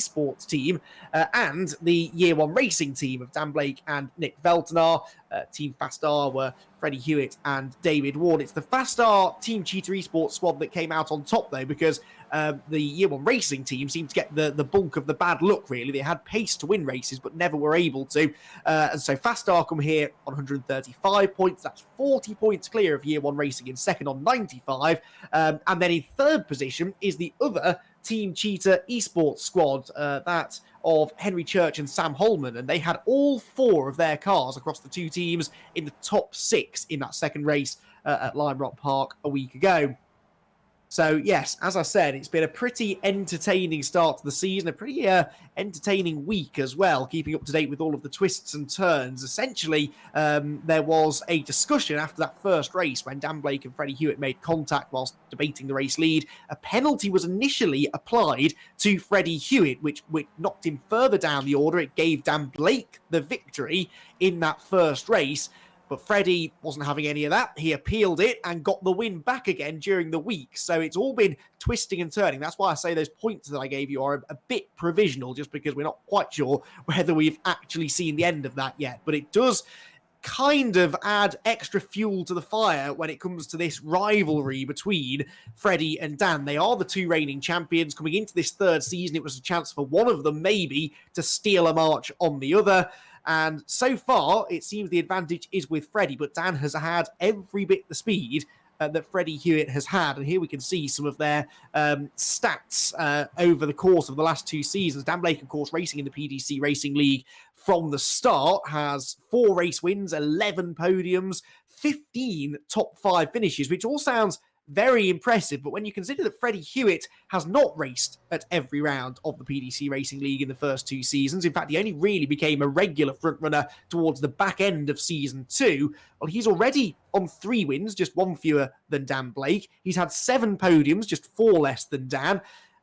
Esports team and the Year One Racing team of Dan Blake and Nick Veltenar. Team Fastar were Freddie Hewitt and David Ward. It's the Fastar Team Cheetah Esports squad that came out on top, though, because the Year One Racing team seemed to get the bulk of the bad luck, really. They had pace to win races, but never were able to. And so Fastar come here on 135 points. That's 40 points clear of Year One Racing in second on 95. And then in third position is the other Team Cheetah Esports squad, that of Henry Church and Sam Holman, and they had all four of their cars across the two teams in the top 6 in that second race at Lime Rock Park a week ago. So, yes, as I said, it's been a pretty entertaining start to the season, a pretty entertaining week as well, keeping up to date with all of the twists and turns. Essentially, there was a discussion after that first race when Dan Blake and Freddie Hewitt made contact whilst debating the race lead. A penalty was initially applied to Freddie Hewitt, which knocked him further down the order. It gave Dan Blake the victory in that first race. But Freddie wasn't having any of that. He appealed it and got the win back again during the week. So it's all been twisting and turning. That's why I say those points that I gave you are a bit provisional, just because we're not quite sure whether we've actually seen the end of that yet. But it does kind of add extra fuel to the fire when it comes to this rivalry between Freddie and Dan. They are the two reigning champions. Coming into this third season, it was a chance for one of them maybe to steal a march on the other. And so far, it seems the advantage is with Freddie, but Dan has had every bit the speed that Freddie Hewitt has had. And here we can see some of their stats over the course of the last 2 seasons. Dan Blake, of course, racing in the PDC Racing League from the start, has 4 race wins, 11 podiums, 15 top 5 finishes, which all sounds very impressive. But when you consider that Freddie Hewitt has not raced at every round of the PDC Racing League in the first 2 seasons, in fact, he only really became a regular frontrunner towards the back end of season 2. Well, he's already on 3 wins, just 1 fewer than Dan Blake. He's had 7 podiums, just 4 less than Dan.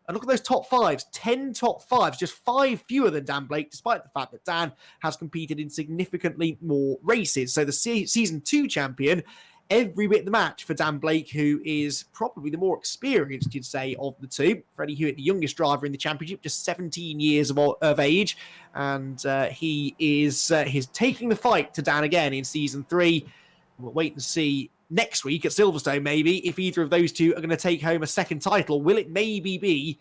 And look at those top 5s, 10 top 5s, just 5 fewer than Dan Blake, despite the fact that Dan has competed in significantly more races. So the season 2 champion, every bit of the match for Dan Blake, who is probably the more experienced, you'd say, of the two. Freddie Hewitt, the youngest driver in the championship, just 17 years of age. And he's taking the fight to Dan again in season 3. We'll wait and see next week at Silverstone, maybe, if either of those two are going to take home a second title. Will it maybe be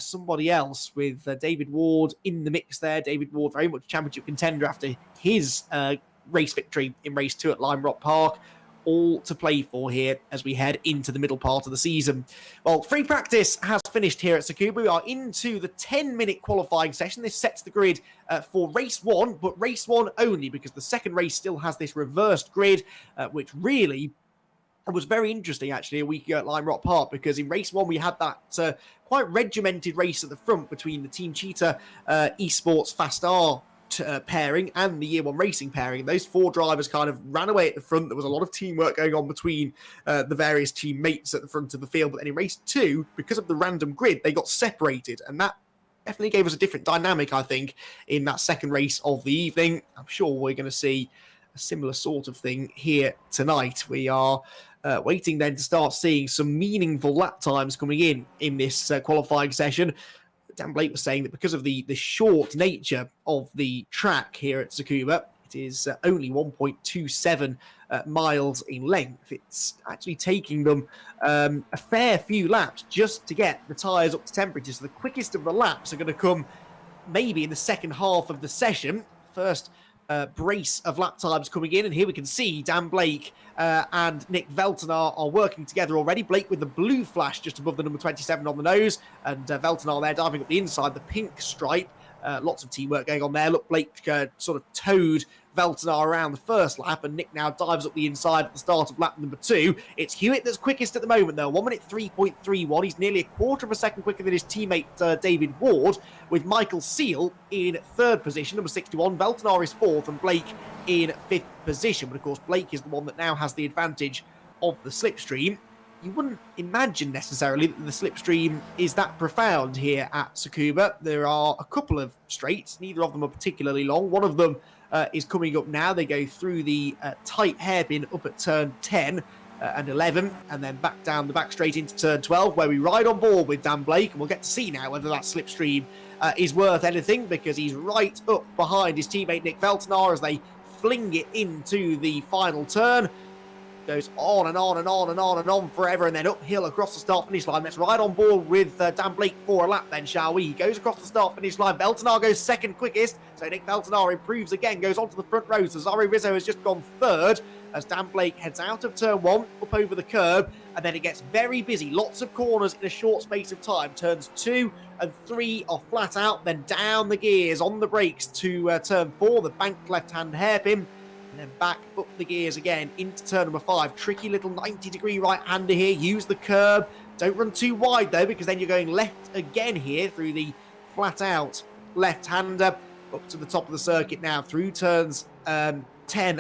somebody else with David Ward in the mix there? David Ward, very much championship contender after his race victory in race 2 at Lime Rock Park. All to play for here as we head into the middle part of the season. Well, free practice has finished here at Tsukuba. We are into the 10-minute qualifying session. This sets the grid for race 1, but race 1 only, because the second race still has this reversed grid, which really was very interesting, actually, a week ago at Lime Rock Park, because in race 1 we had that quite regimented race at the front between the Team Cheetah Esports Fastar pairing and the Year One Racing pairing. Those 4 drivers kind of ran away at the front. There was a lot of teamwork going on between the various teammates at the front of the field. But then in race 2, because of the random grid, they got separated, and that definitely gave us a different dynamic, I think, in that second race of the evening. I'm sure we're going to see a similar sort of thing here tonight. We are waiting then to start seeing some meaningful lap times coming in this qualifying session. Dan Blake was saying that because of the short nature of the track here at Tsukuba, it is only 1.27 miles in length. It's actually taking them a fair few laps just to get the tyres up to temperature. So the quickest of the laps are going to come maybe in the second half of the session. First brace of lap times coming in, and here we can see Dan Blake and Nick Veltenar are working together already. Blake with the blue flash just above the number 27 on the nose, and Veltenar there diving up the inside, the pink stripe. Lots of teamwork going on there. Look, Blake sort of towed Veltenar around the first lap, and Nick now dives up the inside at the start of lap number 2. It's Hewitt that's quickest at the moment, though. 1 minute 3.31. He's nearly a quarter of a second quicker than his teammate David Ward, with Michael Seal in 3rd position, number 61. Veltenar is 4th, and Blake in 5th position. But of course, Blake is the one that now has the advantage of the slipstream. You wouldn't imagine necessarily that the slipstream is that profound here at Tsukuba. There are a couple of straights, neither of them are particularly long. One of them is coming up now. They go through the tight hairpin up at turn 10 and 11, and then back down the back straight into turn 12, where we ride on board with Dan Blake, and we'll get to see now whether that slipstream is worth anything, because he's right up behind his teammate Nick Veltnar as they fling it into the final turn. Goes on and on and on and on and on forever, and then uphill across the start-finish line. Let's ride on board with Dan Blake for a lap then, shall we? He goes across the start-finish line. Veltnar goes second quickest, so Nick Veltnar improves again, goes onto the front row. Cesare Rizzo has just gone third as Dan Blake heads out of turn one, up over the curb, and then it gets very busy. Lots of corners in a short space of time. Turns 2 and 3 are flat out, then down the gears on the brakes to turn 4, the banked left-hand hairpin. And then back up the gears again into turn number 5. Tricky little 90-degree right-hander here. Use the curb. Don't run too wide, though, because then you're going left again here through the flat-out left-hander. Up to the top of the circuit now through turns 10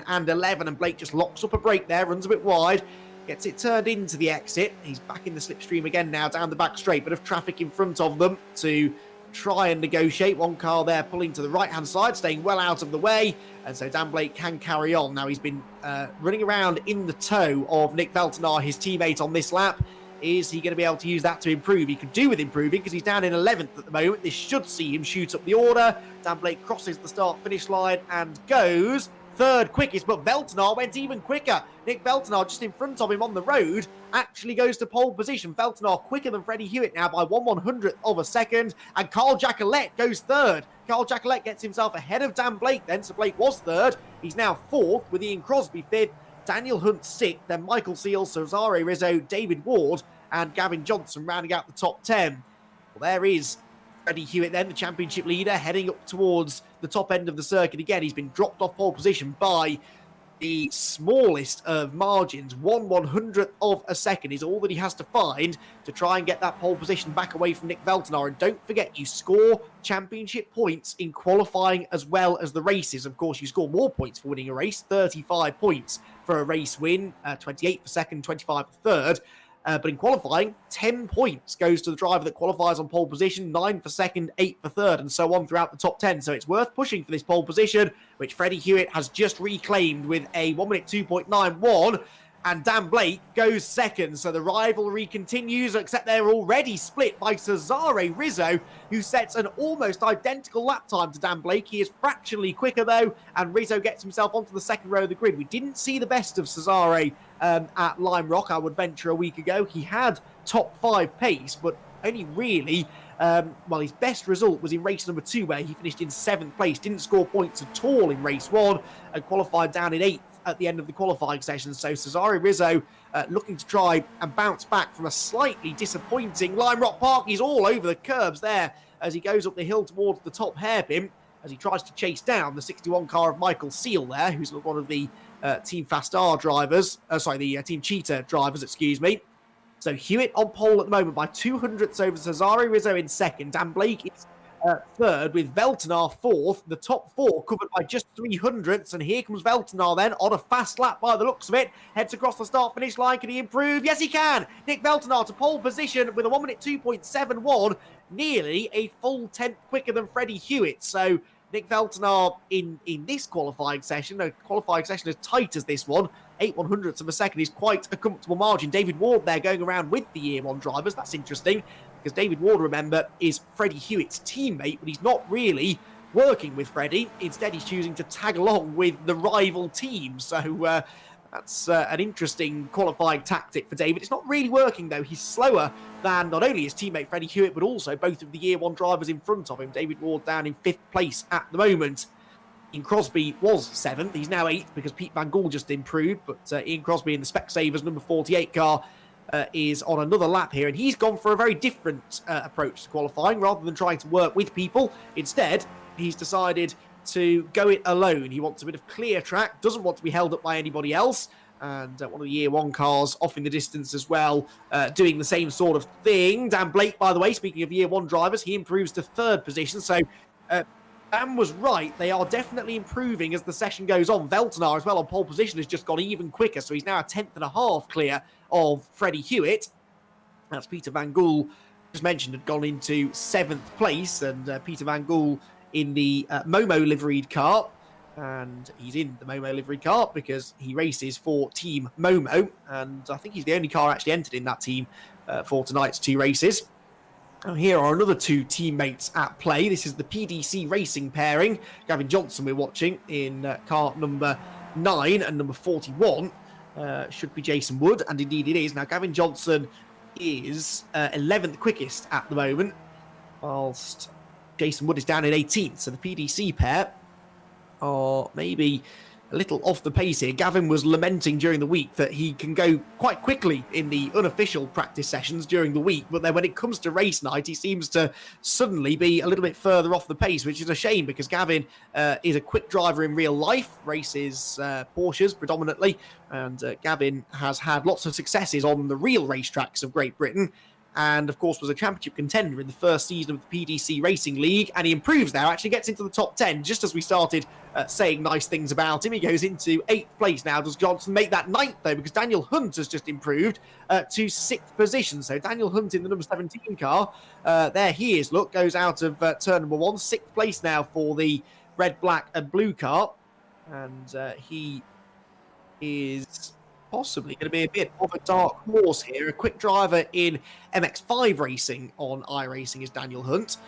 and 11. And Blake just locks up a brake there, runs a bit wide. Gets it turned into the exit. He's back in the slipstream again now, down the back straight. Bit of traffic in front of them to try and negotiate. One car there pulling to the right-hand side, staying well out of the way. And so Dan Blake can carry on. Now he's been running around in the toe of Nick Veltnar, his teammate on this lap. Is he going to be able to use that to improve? He could do with improving because he's down in 11th at the moment. This should see him shoot up the order. Dan Blake crosses the start-finish line and goes third quickest, but Veltnar went even quicker. Nick Veltnar just in front of him on the road actually goes to pole position. Veltnar quicker than Freddie Hewitt now by 1/100th of a second, and Carl Jacquelet goes third. Carl Jacquelet gets himself ahead of Dan Blake then, so Blake was third. He's now fourth with Ian Crosby fifth, Daniel Hunt sixth, then Michael Seals, Cesare Rizzo, David Ward, and Gavin Johnson rounding out the top 10. Well, there is Freddie Hewitt then, the championship leader, heading up towards the top end of the circuit again. He's been dropped off pole position by the smallest of margins. 1/100th of a second is all that he has to find to try and get that pole position back away from Nick Veltnar. And don't forget, you score championship points in qualifying as well as the races. Of course, you score more points for winning a race, 35 points for a race win, 28 for second, 25 for third. But in qualifying, 10 points goes to the driver that qualifies on pole position, 9 for second, 8 for third, and so on throughout the top 10. So it's worth pushing for this pole position, which Freddie Hewitt has just reclaimed with a 1 minute 2.91. And Dan Blake goes second. So the rivalry continues, except they're already split by Cesare Rizzo, who sets an almost identical lap time to Dan Blake. He is fractionally quicker, though, and Rizzo gets himself onto the second row of the grid. We didn't see the best of Cesare at Lime Rock, I would venture, a week ago. He had top 5 pace, but only really, well, his best result was in race number 2, where he finished in 7th place, didn't score points at all in race 1, and qualified down in 8th at the end of the qualifying session. So Cesare Rizzo looking to try and bounce back from a slightly disappointing Lime Rock Park. He's all over the curbs there as he goes up the hill towards the top hairpin, as he tries to chase down the 61 car of Michael Seal there, who's one of the Team Fast R drivers, the Team Cheetah drivers, excuse me. So Hewitt on pole at the moment by 200ths over Cesare Rizzo in second. Dan Blake is third, with Veltnar fourth. The top 4 covered by just 300ths, and here comes Veltnar then on a fast lap by the looks of it. Heads across the start-finish line. Can he improve? Yes, he can. Nick Veltnar to pole position with a 1 minute 2.71, nearly a full 10th quicker than Freddie Hewitt. So Nick Veltnar in this qualifying session, a qualifying session as tight as this one, 8/100ths of a second is quite a comfortable margin. David Ward there going around with the Year 1 drivers. That's interesting, because David Ward, remember, is Freddie Hewitt's teammate, but he's not really working with Freddie. Instead, he's choosing to tag along with the rival team. So that's an interesting qualifying tactic for David. It's not really working, though. He's slower than not only his teammate Freddie Hewitt, but also both of the Year 1 drivers in front of him. David Ward down in 5th place at the moment. Ian Crosby was 7th. He's now 8th because Pete Van Gool just improved. But Ian Crosby in the Specsavers number 48 car is on another lap here. And he's gone for a very different approach to qualifying. Rather than trying to work with people, instead, he's decided to go it alone. He wants a bit of clear track, doesn't want to be held up by anybody else. And one of the Year 1 cars off in the distance as well, doing the same sort of thing. Dan Blake, by the way, speaking of Year 1 drivers, he improves to 3rd position. So Dan was right. They are definitely improving as the session goes on. Veltnar as well on pole position has just gone even quicker. So he's now a 10th and a half clear of Freddie Hewitt. That's Peter Van Gool, just mentioned, had gone into 7th place. And Peter Van Gool in the Momo liveried car. And he's in the Momo liveried car because he races for Team Momo. And I think he's the only car actually entered in that team for tonight's 2 races. Here are another two teammates at play. This is the PDC Racing pairing. Gavin Johnson we're watching in car number 9 and number 41. Should be Jason Wood, and indeed it is. Now, Gavin Johnson is 11th quickest at the moment, whilst Jason Wood is down in 18th. So the PDC pair are maybe a little off the pace here. Gavin was lamenting during the week that he can go quite quickly in the unofficial practice sessions during the week, but then when it comes to race night, he seems to suddenly be a little bit further off the pace, which is a shame because Gavin is a quick driver in real life, races Porsches predominantly, and Gavin has had lots of successes on the real racetracks of Great Britain, and of course was a championship contender in the first season of the PDC Racing League, and he improves now, actually gets into the top 10 just as we started saying nice things about him. He goes into 8th place now. Does Johnson make that 9th though, because Daniel Hunt has just improved to 6th position. So Daniel Hunt in the number 17 car, there he is, look, goes out of turn number 1, 6th place now for the red, black and blue car, and he is possibly going to be a bit of a dark horse here. A quick driver in MX5 racing on iRacing is Daniel Hunt.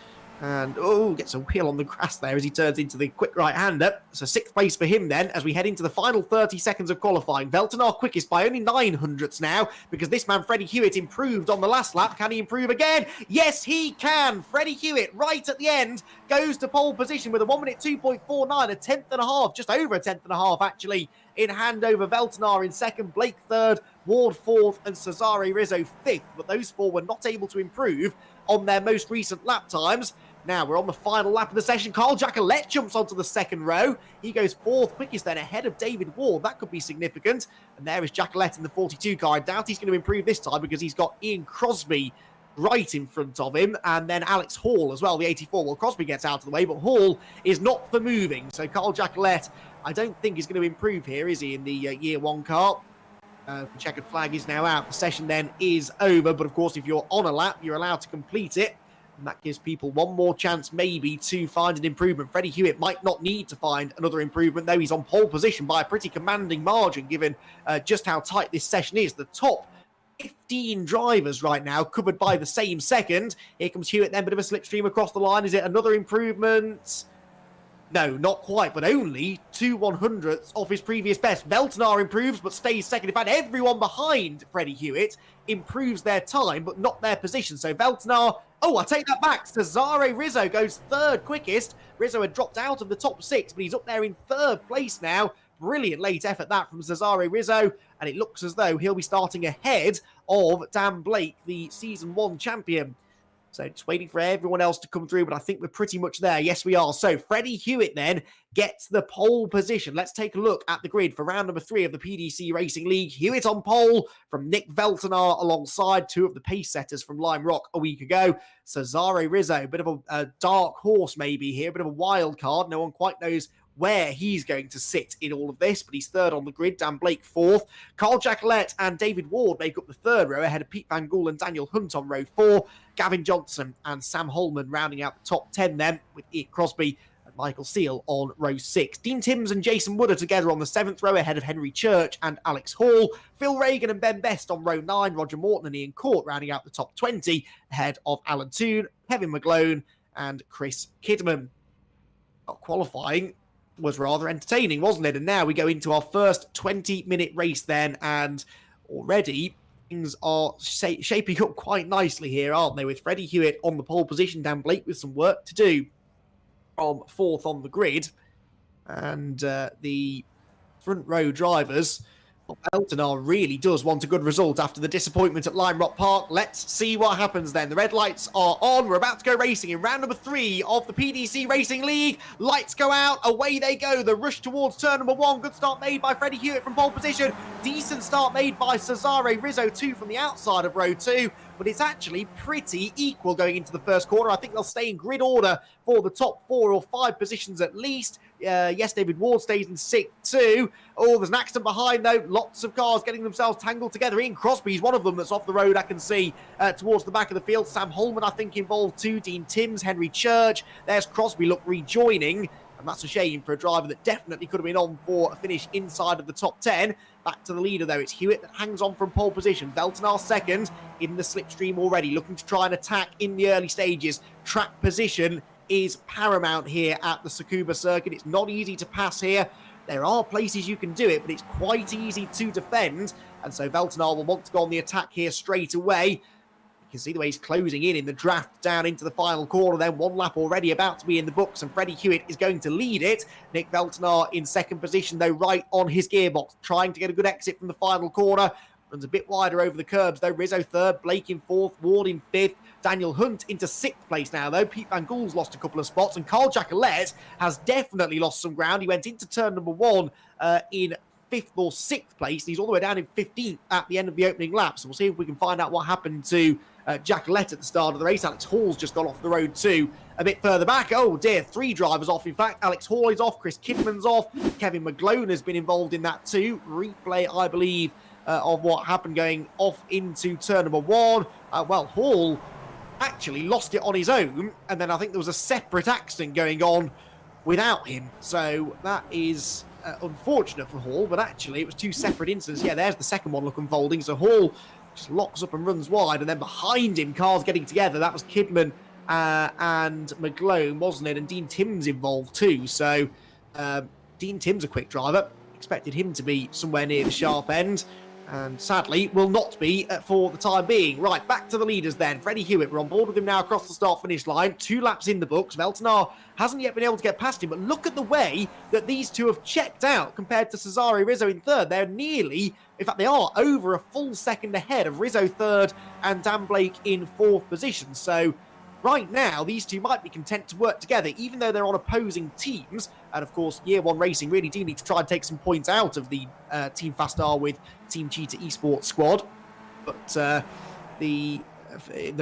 And, gets a wheel on the grass there as he turns into the quick right-hander. So 6th place for him then as we head into the final 30 seconds of qualifying. Veltonar quickest by only 900ths now because this man, Freddie Hewitt, improved on the last lap. Can he improve again? Yes, he can. Freddie Hewitt, right at the end, goes to pole position with a 1 minute 2.49, a tenth and a half, just over a tenth and a half actually, in hand over Veltonar in second, Blake third, Ward fourth, and Cesare Rizzo fifth. But those four were not able to improve on their most recent lap times. Now, we're on the final lap of the session. Carl Jacquelet jumps onto the second row. He goes 4th quickest then, ahead of David Ward. That could be significant. And there is Jacquelet in the 42 car. I doubt he's going to improve this time because he's got Ian Crosby right in front of him. And then Alex Hall as well, the 84. Well, Crosby gets out of the way, but Hall is not for moving. So Carl Jacquelet, I don't think he's going to improve here, is he, in the year 1 car? The checkered flag is now out. The session then is over. But of course, if you're on a lap, you're allowed to complete it. And that gives people one more chance maybe to find an improvement. Freddie Hewitt might not need to find another improvement, though he's on pole position by a pretty commanding margin, given just how tight this session is. The top 15 drivers right now covered by the same second. Here comes Hewitt then, bit of a slipstream across the line. Is it another improvement? No, not quite, but only 2 100ths off his previous best. Veltonar improves, but stays second. In fact, everyone behind Freddie Hewitt improves their time, but not their position. So Veltonar, I take that back. Cesare Rizzo goes 3rd quickest. Rizzo had dropped out of the top 6, but he's up there in 3rd place now. Brilliant late effort that from Cesare Rizzo, and it looks as though he'll be starting ahead of Dan Blake, the Season 1 champion. So just waiting for everyone else to come through, but I think we're pretty much there. Yes, we are. So Freddie Hewitt then gets the pole position. Let's take a look at the grid for round number 3 of the PDC Racing League. Hewitt on pole from Nick Veltonar alongside 2 of the pace setters from Lime Rock a week ago. Cesare Rizzo, a bit of a dark horse maybe here, a bit of a wild card. No one quite knows where he's going to sit in all of this, but he's 3rd on the grid. Dan Blake 4th. Carl Jacquelet and David Ward make up the 3rd row ahead of Pete Van Gool and Daniel Hunt on row 4. Gavin Johnson and Sam Holman rounding out the top 10 then, with Ian Crosby and Michael Seal on row 6. Dean Timms and Jason Wood are together on the 7th row ahead of Henry Church and Alex Hall. Phil Reagan and Ben Best on row 9. Roger Morton and Ian Court rounding out the top 20 ahead of Alan Toon, Kevin McGlone and Chris Kidman. Qualifying was rather entertaining, wasn't it? And now we go into our first 20-minute race then, and already things are shaping up quite nicely here, aren't they? With Freddie Hewitt on the pole position, Dan Blake with some work to do from 4th on the grid, and the front row drivers. Veltonar really does want a good result after the disappointment at Lime Rock Park. Let's see what happens then. The red lights are on. We're about to go racing in round number 3 of the PDC Racing League. Lights go out. Away they go. The rush towards turn number 1. Good start made by Freddie Hewitt from pole position. Decent start made by Cesare Rizzo 2 from the outside of row 2. But it's actually pretty equal going into the first quarter. I think they'll stay in grid order for the top 4 or 5 positions at least. Yes, David Ward stays in 6th too. There's an accident behind though. Lots of cars getting themselves tangled together. Ian Crosby's one of them that's off the road, I can see, towards the back of the field. Sam Holman, I think, involved too. Dean Timms, Henry Church. There's Crosby, look, rejoining. And that's a shame for a driver that definitely could have been on for a finish inside of the top 10. Back to the leader, though. It's Hewitt that hangs on from pole position. Veltnar second in the slipstream already, looking to try and attack in the early stages. Track position is paramount here at the Tsukuba circuit. It's not easy to pass here. There are places you can do it, but it's quite easy to defend. And so Veltnar will want to go on the attack here straight away. You can see the way he's closing in the draft down into the final corner. Then one lap already about to be in the books, and Freddie Hewitt is going to lead it. Nick Veltnar in second position, though, right on his gearbox, trying to get a good exit from the final corner. Runs a bit wider over the curbs, though. Rizzo third, Blake in fourth, Ward in fifth. Daniel Hunt into sixth place now, though. Pete Van Gool's lost a couple of spots, and Carl Jacquelet has definitely lost some ground. He went into turn number one in fifth or sixth place. He's all the way down in 15th at the end of the opening lap. So we'll see if we can find out what happened to Jacquelet at the start of the race. Alex Hall's just gone off the road too. A bit further back, oh dear, 3 drivers off. In fact, Alex Hall is off, Chris Kidman's off, Kevin McGlone has been involved in that too. Replay, I believe, of what happened going off into turn number one. Well, Hall actually lost it on his own, and then I think there was a separate accident going on without him. So that is unfortunate for Hall, but actually it was 2 separate incidents. Yeah, there's the second one unfolding. So Hall just locks up and runs wide, and then behind him, cars getting together. That was Kidman and McGlone, wasn't it? And Dean Timms involved too. So Dean Timms, a quick driver. Expected him to be somewhere near the sharp end, and sadly will not be for the time being. Right, back to the leaders then. Freddie Hewitt, we're on board with him now across the start-finish line. 2 laps in the books. Veltnar hasn't yet been able to get past him, but look at the way that these two have checked out compared to Cesare Rizzo in third. They're nearly, in fact, they are over a full second ahead of Rizzo third and Dan Blake in fourth position. So right now, these two might be content to work together, even though they're on opposing teams. And of course, Year One Racing really do need to try and take some points out of the Team Fastar with Team Cheetah Esports squad. But the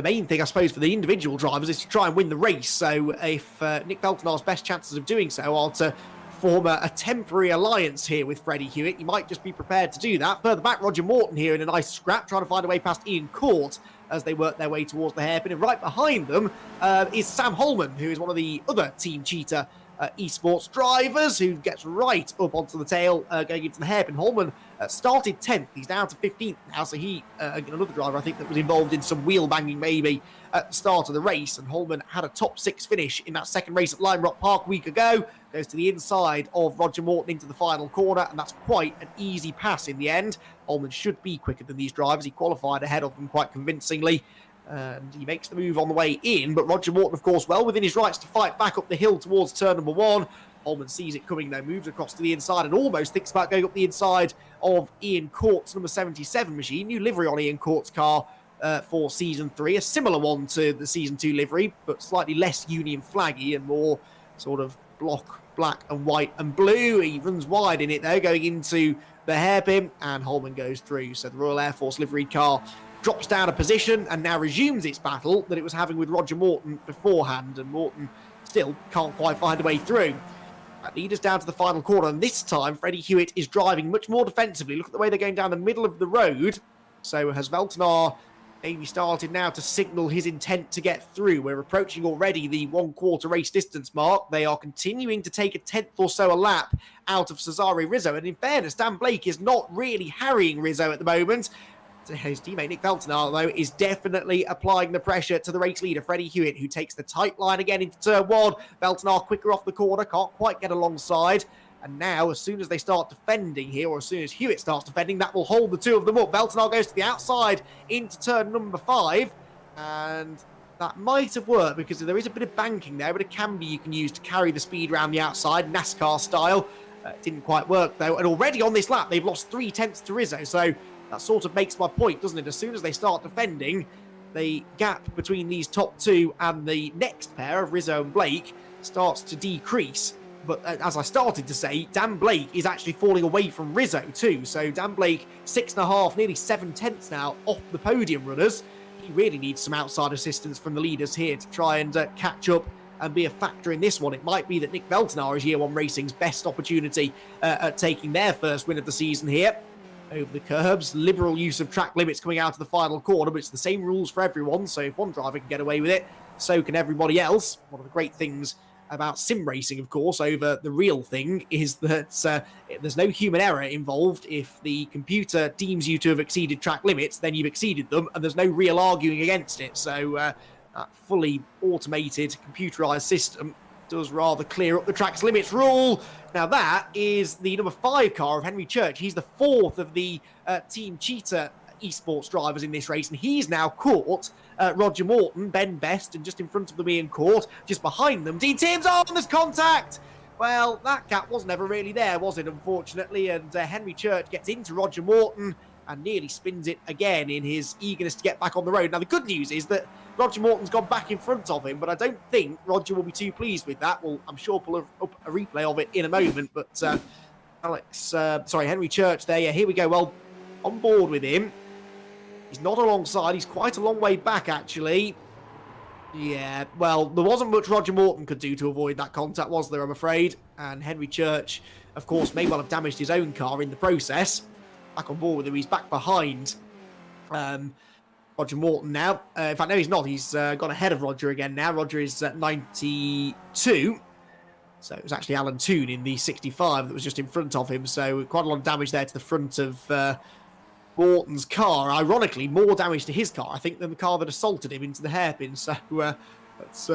main thing, I suppose, for the individual drivers is to try and win the race. So if Nick Veltnar's best chances of doing so are to form a temporary alliance here with Freddie Hewitt, he might just be prepared to do that. Further back, Roger Morton here in a nice scrap, trying to find a way past Ian Court as they work their way towards the hairpin. And right behind them is Sam Holman, who is one of the other Team Cheetah esports drivers, who gets right up onto the tail going into the hairpin. Holman started 10th. He's down to 15th now, so he, another driver, I think, that was involved in some wheel banging maybe at the start of the race. And Holman had a top 6 finish in that second race at Lime Rock Park a week ago. Goes to the inside of Roger Morton into the final corner, and that's quite an easy pass in the end. Holman should be quicker than these drivers. He qualified ahead of them quite convincingly, and he makes the move on the way in. But Roger Morton, of course, well within his rights to fight back up the hill towards turn number 1. Holman sees it coming, though, moves across to the inside and almost thinks about going up the inside of Ian Court's number 77 machine. New livery on Ian Court's car for Season 3, a similar one to the Season 2 livery, but slightly less Union flaggy and more sort of block black and white and blue. He runs wide in it, though, going into the hairpin, and Holman goes through. So the Royal Air Force livery car drops down a position and now resumes its battle that it was having with Roger Morton beforehand, and Morton still can't quite find a way through. That leads us down to the final corner, and this time Freddie Hewitt is driving much more defensively. Look at the way they're going down the middle of the road. So has Veltnar maybe started now to signal his intent to get through? We're approaching already the 1/4 race distance mark. They are continuing to take a 10th or so a lap out of Cesare Rizzo, and in fairness, Dan Blake is not really harrying Rizzo at the moment. His teammate Nick Veltnar, though, is definitely applying the pressure to the race leader, Freddie Hewitt, who takes the tight line again into turn 1. Veltnar quicker off the corner, can't quite get alongside. And now, as soon as they start defending here, or as soon as Hewitt starts defending, that will hold the two of them up. Veltnar goes to the outside into turn number 5. And that might have worked, because there is a bit of banking there, but a camber you can use to carry the speed around the outside, NASCAR style. It didn't quite work, though. And already on this lap, they've lost 3 tenths to Rizzo. So that sort of makes my point, doesn't it? As soon as they start defending, the gap between these top 2 and the next pair of Rizzo and Blake starts to decrease. But as I started to say, Dan Blake is actually falling away from Rizzo too. So Dan Blake, 6.5, nearly 7 tenths now off the podium runners. He really needs some outside assistance from the leaders here to try and catch up and be a factor in this one. It might be that Nick Veltnar is Year One Racing's best opportunity at taking their first win of the season here. Over the curbs, liberal use of track limits coming out of the final corner, but it's the same rules for everyone, so if one driver can get away with it, so can everybody else. One of the great things about sim racing, of course, over the real thing is that there's no human error involved. If the computer deems you to have exceeded track limits, then you've exceeded them, and there's no real arguing against it. So that fully automated, computerized system does rather clear up the track's limits rule. Now that is the number 5 car of Henry Church. He's the 4th of the Team Cheetah esports drivers in this race, and he's now caught Roger Morton, Ben Best, and just in front of them Ian Court, just behind them Dean Timms. Oh, and there's contact! Well, that gap was never really there, was it, unfortunately, and Henry Church gets into Roger Morton and nearly spins it again in his eagerness to get back on the road. Now, the good news is that Roger Morton's gone back in front of him, but I don't think Roger will be too pleased with that. Well, I'm sure pull up a replay of it in a moment, but Henry Church there. Yeah, here we go. Well, on board with him. He's not alongside. He's quite a long way back, actually. Yeah, well, there wasn't much Roger Morton could do to avoid that contact, was there, I'm afraid? And Henry Church, of course, may well have damaged his own car in the process. Back on board with him. He's back behind Roger Morton now. In fact, no, he's not. He's gone ahead of Roger again now. Roger is at 92. So it was actually Alan Toon in the 65 that was just in front of him. So quite a lot of damage there to the front of Morton's car. Ironically, more damage to his car, I think, than the car that assaulted him into the hairpin. So that's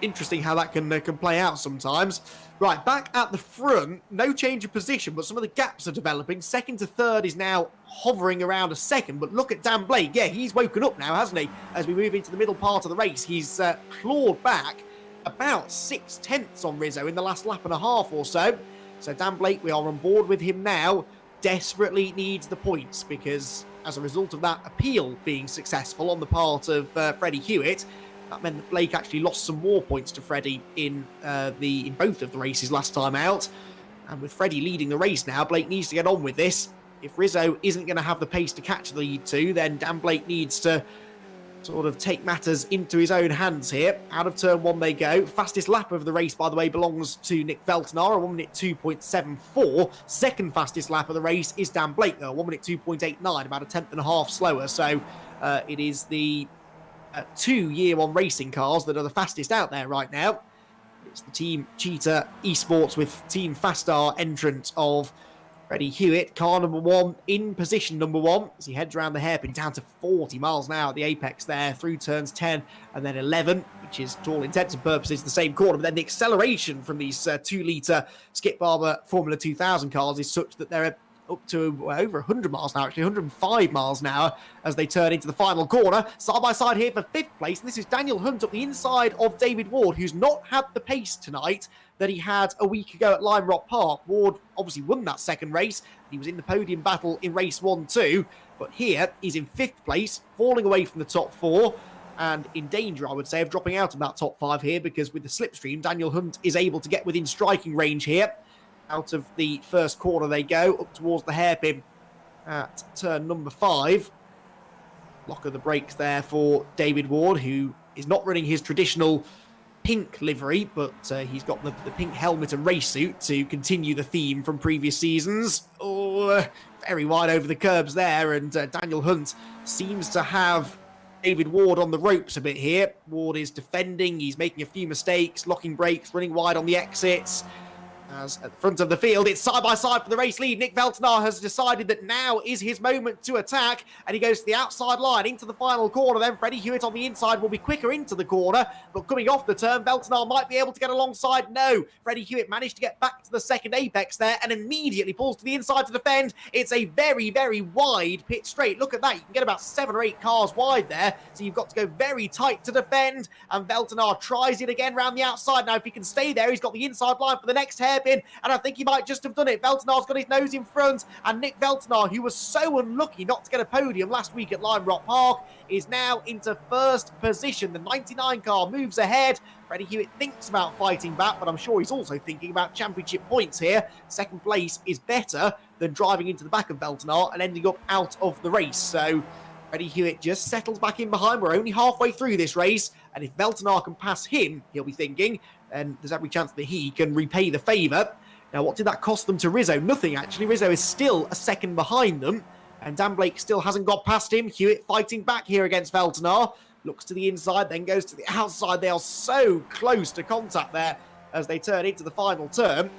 interesting how that can play out sometimes. Right, back at the front, no change of position, but some of the gaps are developing. Second to third is now hovering around a second, but look at Dan Blake. Yeah, he's woken up now, hasn't he? As we move into the middle part of the race, he's clawed back about 6/10 on Rizzo in the last lap and a half or so. So Dan Blake, we are on board with him now. Desperately needs the points because as a result of that appeal being successful on the part of Freddie Hewitt, that meant that Blake actually lost some more points to Freddie in both of the races last time out. And with Freddie leading the race now, Blake needs to get on with this. If Rizzo isn't going to have the pace to catch the lead two, then Dan Blake needs to sort of take matters into his own hands here. Out of turn 1 they go. Fastest lap of the race, by the way, belongs to Nick Veltnar, a 1 minute 2.74. Second fastest lap of the race is Dan Blake, though, 1 minute 2.89, about a tenth and a half slower. So it is the 2 Year One racing cars that are the fastest out there right now. It's the Team Cheetah Esports with Team Fastar entrant of Freddie Hewitt, car number 1 in position number 1 as he heads around the hairpin down to 40 miles an hour at the apex there through turns 10 and then 11, which is to all intents and purposes the same corner. But then the acceleration from these 2-litre Skip Barber Formula 2000 cars is such that they're up to over 100 miles an hour, actually 105 miles an hour as they turn into the final corner. Side by side here for 5th place, and this is Daniel Hunt up the inside of David Ward, who's not had the pace tonight that he had a week ago at Lime Rock Park. Ward obviously won that second race. He was in the podium battle in race 1 too, but here he's in 5th place, falling away from the top 4 and in danger, I would say, of dropping out of that top 5 here because with the slipstream, Daniel Hunt is able to get within striking range here. Out of the first corner they go, up towards the hairpin at turn number 5. Lock of the brakes there for David Ward, who is not running his traditional pink livery, but he's got the pink helmet and race suit to continue the theme from previous seasons. Oh, very wide over the curbs there, and Daniel Hunt seems to have David Ward on the ropes a bit here. Ward is defending, he's making a few mistakes, locking brakes, running wide on the exits. As at the front of the field, it's side by side for the race lead. Nick Veltnar has decided that now is his moment to attack, and he goes to the outside line into the final corner. Then Freddie Hewitt on the inside will be quicker into the corner, but coming off the turn, Veltnar might be able to get alongside. No, Freddie Hewitt managed to get back to the second apex there and immediately pulls to the inside to defend. It's a very, very wide pit straight. Look at that. You can get about 7 or 8 cars wide there, so you've got to go very tight to defend, and Veltnar tries it again round the outside. Now, if he can stay there, he's got the inside line for the next hairpin, and I think he might just have done it. Veltnar's got his nose in front, and Nick Veltnar, who was so unlucky not to get a podium last week at Lime Rock Park, is now into first position. The 99 car moves ahead. Freddie Hewitt thinks about fighting back, but I'm sure he's also thinking about championship points here. Second place is better than driving into the back of Veltnar and ending up out of the race. So Freddie Hewitt just settles back in behind. We're only halfway through this race, and if Veltnar can pass him, he'll be thinking, and there's every chance that he can repay the favour. Now, what did that cost them to Rizzo? Nothing, actually. Rizzo is still a second behind them, and Dan Blake still hasn't got past him. Hewitt fighting back here against Veltnar. Looks to the inside, then goes to the outside. They are so close to contact there as they turn into the final turn.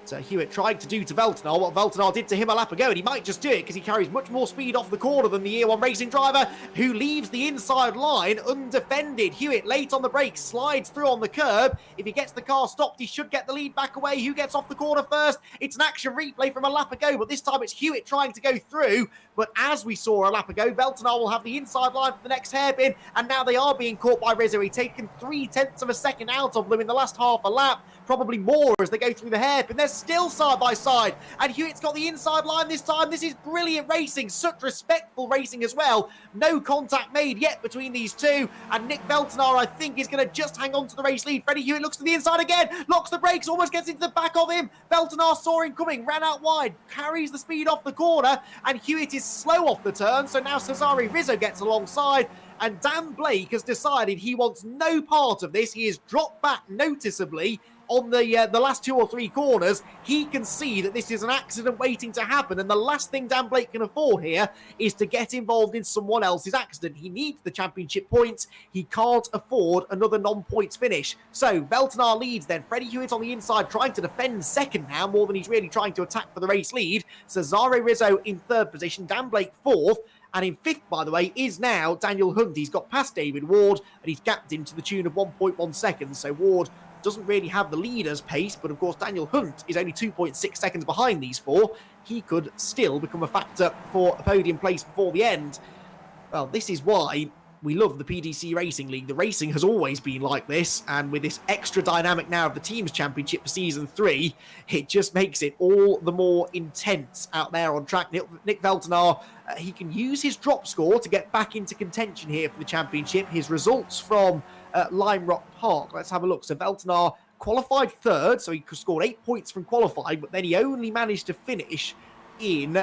Hewitt tried to do to Veltnar what Veltnar did to him a lap ago, and he might just do it because he carries much more speed off the corner than the Year 1 racing driver, who leaves the inside line undefended. Hewitt, late on the brakes, slides through on the curb. If he gets the car stopped, he should get the lead back away. Who gets off the corner first? It's an action replay from a lap ago, but this time it's Hewitt trying to go through. But as we saw a lap ago, Veltnar will have the inside line for the next hairpin, and now they are being caught by Rizzo. He's taken 0.3 of a second out of them in the last half a lap, probably more as they go through the hairpin. They're still side by side, and Hewitt's got the inside line this time. This is brilliant racing, such respectful racing as well. No contact made yet between these two, and Nick Veltnar, I think, is going to just hang on to the race lead. Freddie Hewitt looks to the inside again, locks the brakes, almost gets into the back of him. Veltnar saw him coming, ran out wide, carries the speed off the corner, and Hewitt is slow off the turn, so now Cesare Rizzo gets alongside, and Dan Blake has decided he wants no part of this. He has dropped back noticeably on the last 2 or 3 corners. He can see that this is an accident waiting to happen, and the last thing Dan Blake can afford here is to get involved in someone else's accident. He needs the championship points. He can't afford another non-points finish. So Veltnar leads then. Freddie Hewitt on the inside trying to defend second now, more than he's really trying to attack for the race lead. Cesare Rizzo in 3rd position, Dan Blake 4th. And in 5th, by the way, is now Daniel Hunt. He's got past David Ward, and he's gapped him to the tune of 1.1 seconds. So Ward doesn't really have the leader's pace, but of course Daniel Hunt is only 2.6 seconds behind these 4. He could still become a factor for a podium place before the end. Well, this is why we love the PDC Racing League. The racing has always been like this, and with this extra dynamic now of the Teams Championship for Season 3, it just makes it all the more intense out there on track. Nick Veltnar, he can use his drop score to get back into contention here for the championship. His results from Lime Rock Park, let's have a look. So Veltnar qualified 3rd, so he scored 8 points from qualifying, but then he only managed to finish in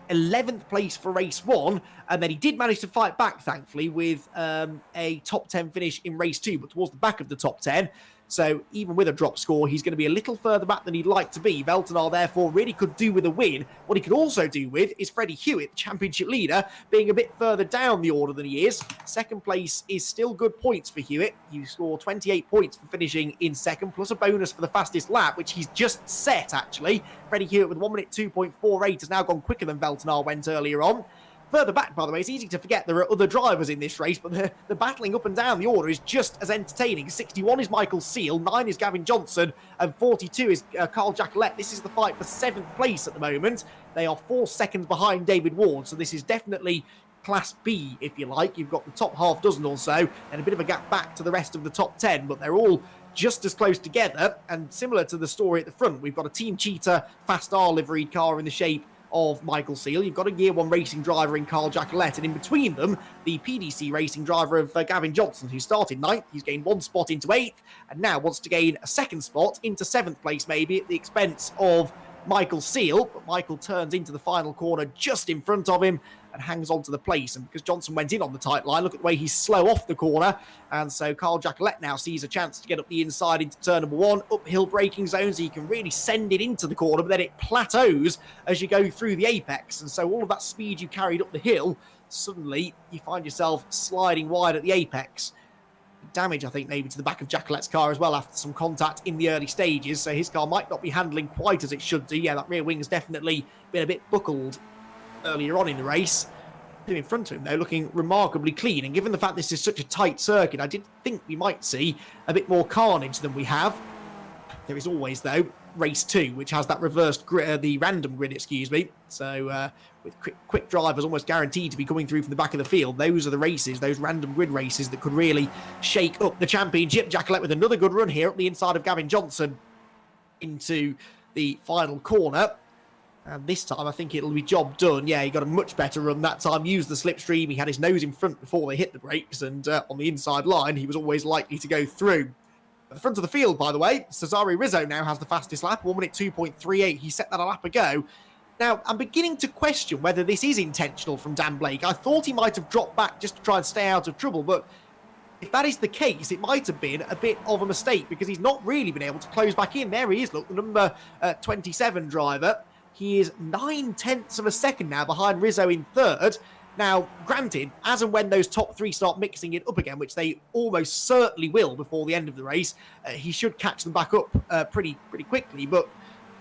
11th place for race 1, and then he did manage to fight back, thankfully, with a top 10 finish in race 2, but towards the back of the top 10. So even with a drop score, he's going to be a little further back than he'd like to be. Veltnar, therefore, really could do with a win. What he could also do with is Freddie Hewitt, the championship leader, being a bit further down the order than he is. 2nd place is still good points for Hewitt. You score 28 points for finishing in 2nd, plus a bonus for the fastest lap, which he's just set, actually. Freddie Hewitt with 1 minute 2.48 has now gone quicker than Veltnar went earlier on. Further back, by the way, it's easy to forget there are other drivers in this race, but the battling up and down the order is just as entertaining. 61 is Michael Seal, 9 is Gavin Johnson, and 42 is Carl Jacquelet. This is the fight for 7th place at the moment. They are 4 seconds behind David Ward, so this is definitely Class B, if you like. You've got the top half dozen or so, and a bit of a gap back to the rest of the top 10, but they're all just as close together, and similar to the story at the front, we've got a Team Cheetah Fast R liveried car in the shape of Michael Seal. You've got a Year 1 racing driver in Carl Jacquelet, and in between them, the PDC racing driver of Gavin Johnson, who started 9th. He's gained 1 spot into 8th, and now wants to gain a 2nd spot into 7th place, maybe at the expense of Michael Seal. But Michael turns into the final corner just in front of him and hangs on to the place. And because Johnson went in on the tight line, look at the way he's slow off the corner. And so Carl Jacquelet now sees a chance to get up the inside into turn number 1, uphill braking zone, so you can really send it into the corner, but then it plateaus as you go through the apex. And so all of that speed you carried up the hill, suddenly you find yourself sliding wide at the apex. Damage, I think, maybe to the back of Jacquelet's car as well after some contact in the early stages, so his car might not be handling quite as it should do. Yeah, that rear wing's definitely been a bit buckled earlier on in the race. In front of him, though, looking remarkably clean, and given the fact this is such a tight circuit, I did think we might see a bit more carnage than we have. There is always, though, race 2, which has that reversed grid, the random grid, excuse me. So with quick drivers almost guaranteed to be coming through from the back of the field, those are the races, those random grid races that could really shake up the championship. Jacquelet with another good run here up the inside of Gavin Johnson into the final corner. And this time, I think it'll be job done. Yeah, he got a much better run that time. Used the slipstream. He had his nose in front before they hit the brakes. And on the inside line, he was always likely to go through. At the front of the field, by the way, Cesare Rizzo now has the fastest lap. 1 minute 2.38. He set that a lap ago. Now, I'm beginning to question whether this is intentional from Dan Blake. I thought he might have dropped back just to try and stay out of trouble. But if that is the case, it might have been a bit of a mistake, because he's not really been able to close back in. There he is, look, the number 27 driver. He is 0.9 of a second now behind Rizzo in 3rd. Now, granted, as and when those top three start mixing it up again, which they almost certainly will before the end of the race, he should catch them back up pretty quickly. But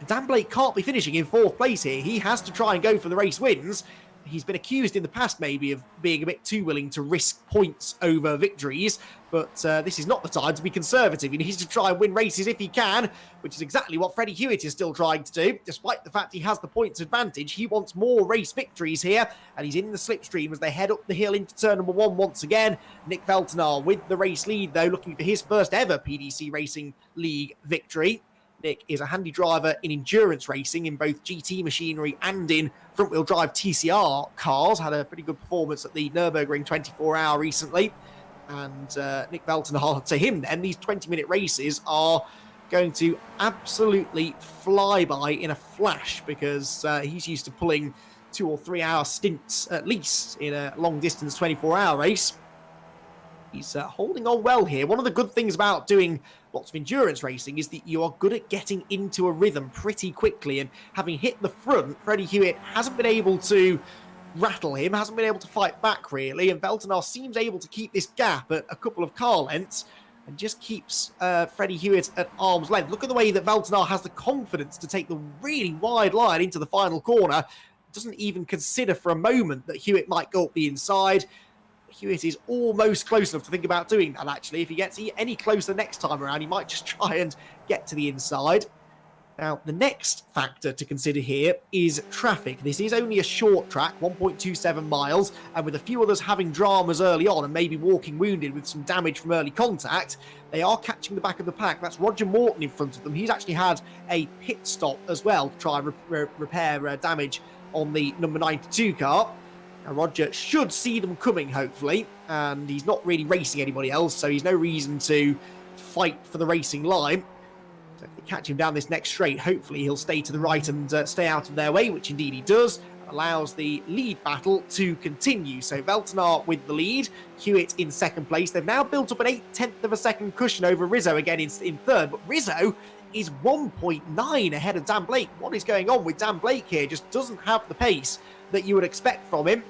Dan Blake can't be finishing in 4th place here. He has to try and go for the race wins. He's been accused in the past maybe of being a bit too willing to risk points over victories, but this is not the time to be conservative. He needs to try and win races if he can, which is exactly what Freddie Hewitt is still trying to do. Despite the fact he has the points advantage, he wants more race victories here, and he's in the slipstream as they head up the hill into turn number 1 once again. Nick Veltenar with the race lead, though, looking for his first ever PDC Racing League victory. Nick is a handy driver in endurance racing in both GT machinery and in front-wheel drive TCR cars. Had a pretty good performance at the Nürburgring 24-hour recently. And Nick Veltenar, to him then, these 20-minute races are going to absolutely fly by in a flash because he's used to pulling 2 or 3 hour stints at least in a long-distance 24-hour race. He's holding on well here. One of the good things about doing lots of endurance racing is that you are good at getting into a rhythm pretty quickly, and having hit the front, Freddie Hewitt hasn't been able to rattle him, hasn't been able to fight back really, and Veltenar seems able to keep this gap at a couple of car lengths and just keeps Freddie Hewitt at arm's length. Look at the way that Veltenar has the confidence to take the really wide line into the final corner. Doesn't even consider for a moment that Hewitt might go up the inside. Hewitt is almost close enough to think about doing that, actually. If he gets any closer next time around, he might just try and get to the inside. Now, the next factor to consider here is traffic. This is only a short track, 1.27 miles, and with a few others having dramas early on and maybe walking wounded with some damage from early contact, they are catching the back of the pack. That's Roger Morton in front of them. He's actually had a pit stop as well to try and repair damage on the number 92 car. Now, Roger should see them coming, hopefully, and he's not really racing anybody else, so he's no reason to fight for the racing line. So if they catch him down this next straight, hopefully he'll stay to the right and stay out of their way, which indeed he does. Allows the lead battle to continue. So Veltenar with the lead, Hewitt in 2nd place. They've now built up an 0.8 of a second cushion over Rizzo again in 3rd, but Rizzo is 1.9 ahead of Dan Blake. What is going on with Dan Blake here? Just doesn't have the pace that you would expect from him.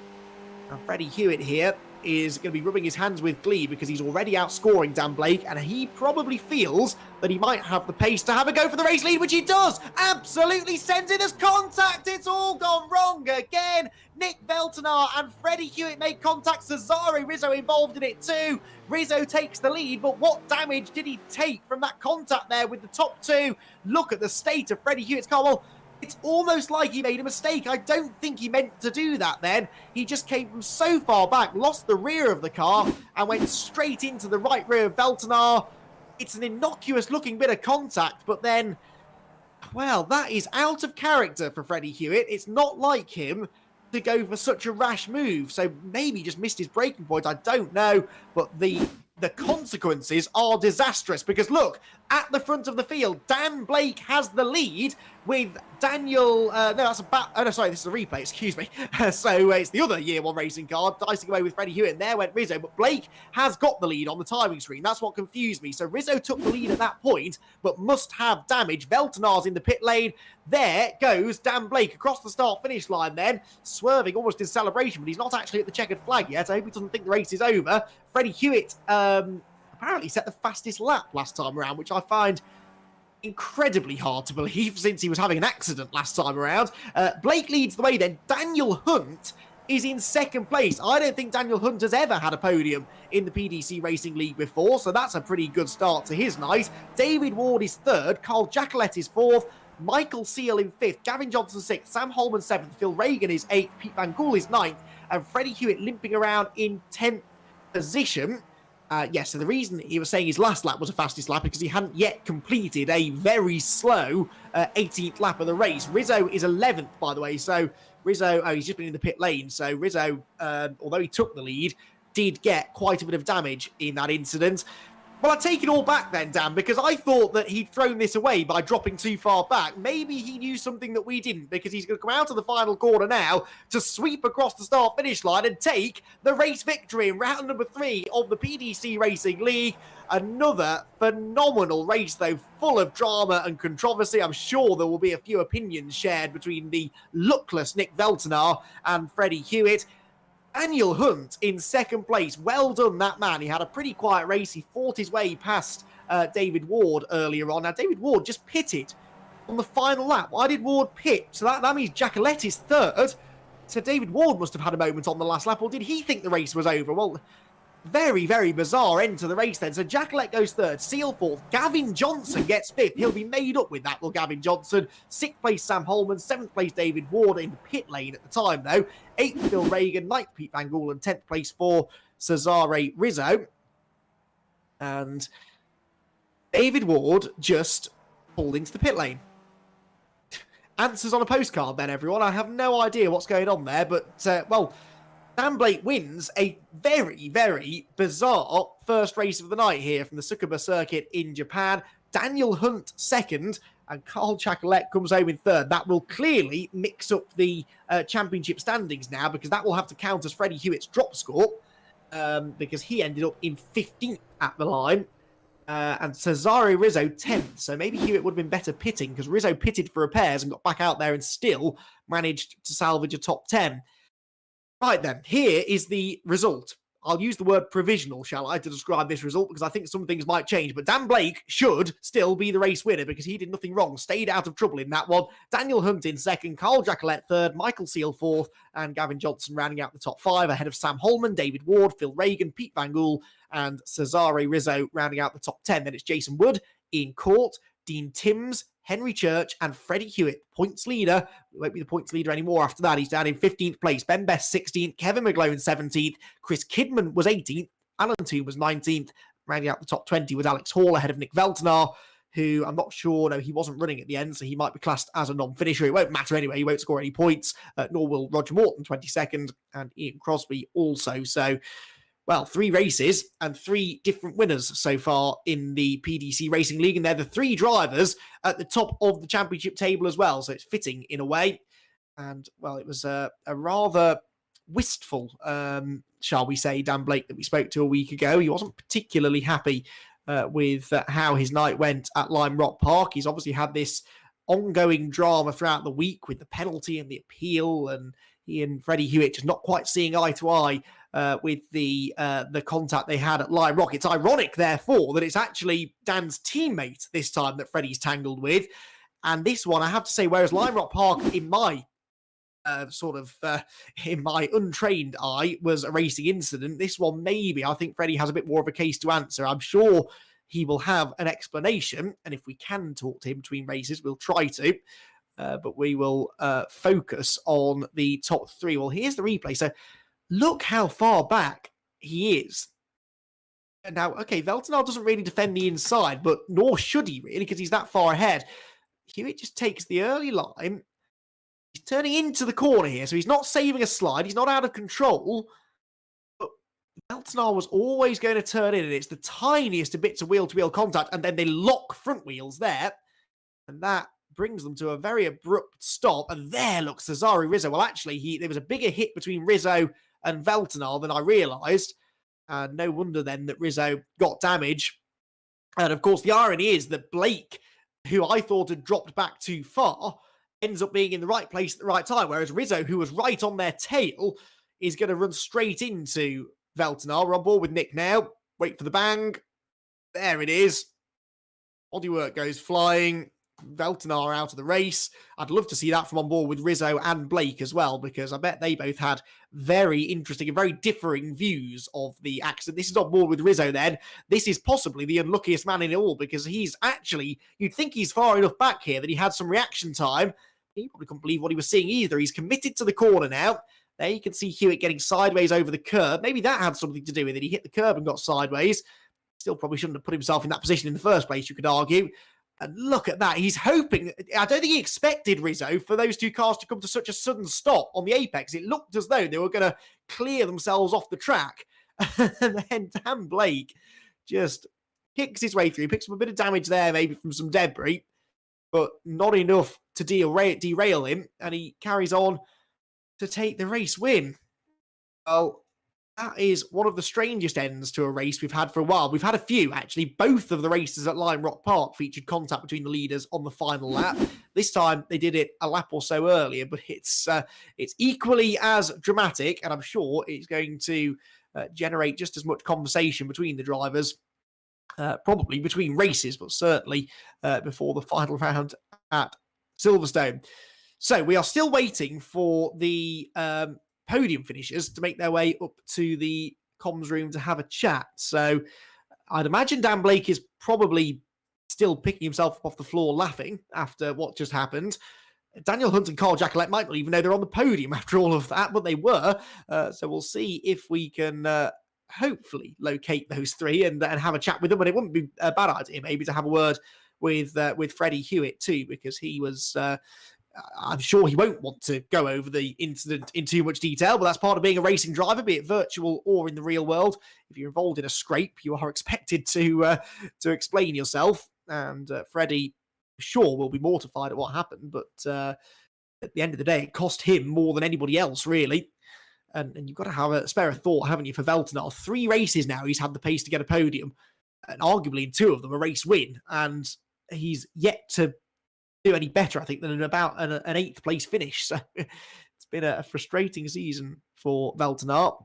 And Freddie Hewitt here is going to be rubbing his hands with glee because he's already outscoring Dan Blake, and he probably feels that he might have the pace to have a go for the race lead, which he does. Absolutely sends it as contact. It's all gone wrong again. Nick Veltenar and Freddie Hewitt make contact. Cesare Rizzo involved in it too. Rizzo takes the lead, but what damage did he take from that contact there with the top 2? Look at the state of Freddie Hewitt's car. Well, it's almost like he made a mistake. I don't think he meant to do that then. He just came from so far back, lost the rear of the car, and went straight into the right rear of Veltenar. It's an innocuous looking bit of contact, but then, well, that is out of character for Freddie Hewitt. It's not like him to go for such a rash move. So maybe he just missed his braking point. I don't know, but the consequences are disastrous because look, at the front of the field, Dan Blake has the lead with Daniel, this is a replay, excuse me. So it's the other Year 1 racing car, dicing away with Freddie Hewitt, and there went Rizzo, but Blake has got the lead on the timing screen. That's what confused me. So Rizzo took the lead at that point, but must have damage. Veltenar's in the pit lane. There goes Dan Blake across the start-finish line then, swerving almost in celebration, but he's not actually at the checkered flag yet. I hope he doesn't think the race is over. Freddie Hewitt apparently set the fastest lap last time around, which I find incredibly hard to believe since he was having an accident last time around. Blake leads the way then. Daniel Hunt is in 2nd place. I don't think Daniel Hunt has ever had a podium in the PDC Racing League before, so that's a pretty good start to his night. David Ward is 3rd, Carl Jacquelet is 4th, Michael Seal in 5th, Gavin Johnson 6th, Sam Holman 7th, Phil Reagan is 8th, Pete Van Gool is 9th, and Freddie Hewitt limping around in 10th position. So the reason he was saying his last lap was the fastest lap because he hadn't yet completed a very slow 18th lap of the race. Rizzo is 11th, by the way. So Rizzo, he's just been in the pit lane. So Rizzo, although he took the lead, did get quite a bit of damage in that incident. Well, I take it all back then, Dan, because I thought that he'd thrown this away by dropping too far back. Maybe he knew something that we didn't, because he's going to come out of the final corner now to sweep across the start-finish line and take the race victory in round number 3 of the PDC Racing League. Another phenomenal race, though, full of drama and controversy. I'm sure there will be a few opinions shared between the luckless Nick Veltenar and Freddie Hewitt. Daniel Hunt in second place. Well done, that man. He had a pretty quiet race. He fought his way past David Ward earlier on. Now, David Ward just pitted on the final lap. Why did Ward pit? So that means Jacquelet is third. So David Ward must have had a moment on the last lap, or did he think the race was over? Well, very, very bizarre end to the race then. So Jacquelet goes third, Seal fourth, Gavin Johnson gets fifth. He'll be made up with that, will Gavin Johnson. Sixth place, Sam Holman. Seventh place, David Ward in the pit lane at the time, though. Eighth, Phil Reagan. Ninth, Pete Van Gool. And 10th place for Cesare Rizzo. And David Ward just pulled into the pit lane. Answers on a postcard then, everyone. I have no idea what's going on there, but, well, Dan Blake wins a very, very bizarre first race of the night here from the Tsukuba circuit in Japan. Daniel Hunt second, and Carl Jacquelet comes home in third. That will clearly mix up the championship standings now, because that will have to count as Freddie Hewitt's drop score, because he ended up in 15th at the line. And Cesare Rizzo 10th. So maybe Hewitt would have been better pitting, because Rizzo pitted for repairs and got back out there and still managed to salvage a top 10. Right then, here is the result. I'll use the word provisional, shall I, to describe this result, because I think some things might change. But Dan Blake should still be the race winner, because he did nothing wrong, stayed out of trouble in that one. Daniel Hunt in second, Carl Jacquelet third, Michael Seal fourth, and Gavin Johnson rounding out the top five, ahead of Sam Holman, David Ward, Phil Reagan, Pete Van Gool, and Cesare Rizzo rounding out the top 10. Then it's Jason Wood, Ian Court, Dean Timms, Henry Church, and Freddie Hewitt, points leader. He won't be the points leader anymore after that. He's down in 15th place. Ben Best 16th. Kevin McGlone 17th. Chris Kidman was 18th. Alan Toon was 19th. Rounding out the top 20 was Alex Hall ahead of Nick Veltenar, who I'm not sure, no, he wasn't running at the end, so he might be classed as a non-finisher. It won't matter anyway. He won't score any points, nor will Roger Morton, 22nd, and Ian Crosby also. So, well, 3 races and 3 different winners so far in the PDC Racing League, and they're the 3 drivers at the top of the championship table as well, so it's fitting in a way. And, well, it was a rather wistful, shall we say, Dan Blake that we spoke to a week ago. He wasn't particularly happy with how his night went at Lime Rock Park. He's obviously had this ongoing drama throughout the week with the penalty and the appeal, and he and Freddie Hewitt just not quite seeing eye to eye with the contact they had at Lime Rock. It's ironic, therefore, that it's actually Dan's teammate this time that Freddie's tangled with. And this one, I have to say, whereas Lime Rock Park, in my in my untrained eye, was a racing incident, this one maybe, I think Freddie has a bit more of a case to answer. I'm sure he will have an explanation, and if we can talk to him between races, we'll try to. But we will focus on the top 3. Well, here's the replay. So look how far back he is. Now, okay, Veltenar doesn't really defend the inside, but nor should he really, because he's that far ahead. Hewitt just takes the early line. He's turning into the corner here, so he's not saving a slide. He's not out of control. But Veltenar was always going to turn in, and it's the tiniest of bits of wheel-to-wheel contact, and then they lock front wheels there. And that brings them to a very abrupt stop. And there, look, Cesare Rizzo. Well, actually, there was a bigger hit between Rizzo and Veltenar than I realised. And no wonder then that Rizzo got damage. And of course, the irony is that Blake, who I thought had dropped back too far, ends up being in the right place at the right time. Whereas Rizzo, who was right on their tail, is going to run straight into Veltenar. We're on board with Nick now. Wait for the bang. There it is. Bodywork goes flying. Veltenar out of the race. I'd love to see that from on board with Rizzo and Blake as well, because I bet they both had very interesting and very differing views of the accident. This is on board with Rizzo then. This is possibly the unluckiest man in it all, because he's actually, you'd think he's far enough back here that he had some reaction time. He probably couldn't believe what he was seeing either. He's committed to the corner now. There you can see Hewitt getting sideways over the curb. Maybe that had something to do with it. He hit the curb and got sideways. Still probably shouldn't have put himself in that position in the first place, you could argue. And look at that. He's hoping. I don't think he expected Rizzo for those 2 cars to come to such a sudden stop on the apex. It looked as though they were going to clear themselves off the track. And then Dan Blake just kicks his way through, picks up a bit of damage there, maybe from some debris, but not enough to derail him. And he carries on to take the race win. Well, that is one of the strangest ends to a race we've had for a while. We've had a few, actually. Both of the races at Lime Rock Park featured contact between the leaders on the final lap. This time, they did it a lap or so earlier, but it's equally as dramatic, and I'm sure it's going to generate just as much conversation between the drivers, probably between races, but certainly before the final round at Silverstone. So we are still waiting for the podium finishers to make their way up to the comms room to have a chat. So I'd imagine Dan Blake is probably still picking himself up off the floor laughing after what just happened. Daniel Hunt and Carl Jacqueline might not even know they're on the podium after all of that, but they were. So we'll see if we can hopefully locate those three and have a chat with them. But it wouldn't be a bad idea maybe to have a word with Freddie Hewitt too, because he was... I'm sure he won't want to go over the incident in too much detail, but that's part of being a racing driver, be it virtual or in the real world. If you're involved in a scrape, you are expected to explain yourself. And Freddie, sure, will be mortified at what happened, but at the end of the day, it cost him more than anybody else, really. And you've got to have a spare thought, haven't you, for Veltner? 3 races now he's had the pace to get a podium, and arguably in 2 of them a race win, and he's yet to do any better, I think, than about an 8th place finish. So it's been a frustrating season for Veltner.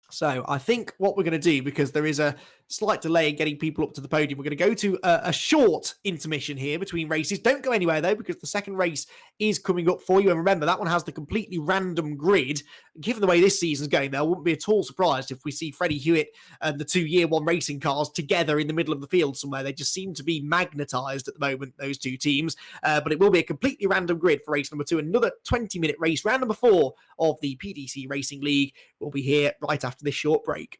So I think what we're going to do, because there is a slight delay in getting people up to the podium, we're going to go to a short intermission here between races. Don't go anywhere, though, because the second race is coming up for you. And remember, that one has the completely random grid. Given the way this season's going, though, I wouldn't be at all surprised if we see Freddie Hewitt and the 2 Year One racing cars together in the middle of the field somewhere. They just seem to be magnetised at the moment, those 2 teams. But it will be a completely random grid for race number 2. Another 20-minute race, round number 4 of the PDC Racing League, will be here right after this short break.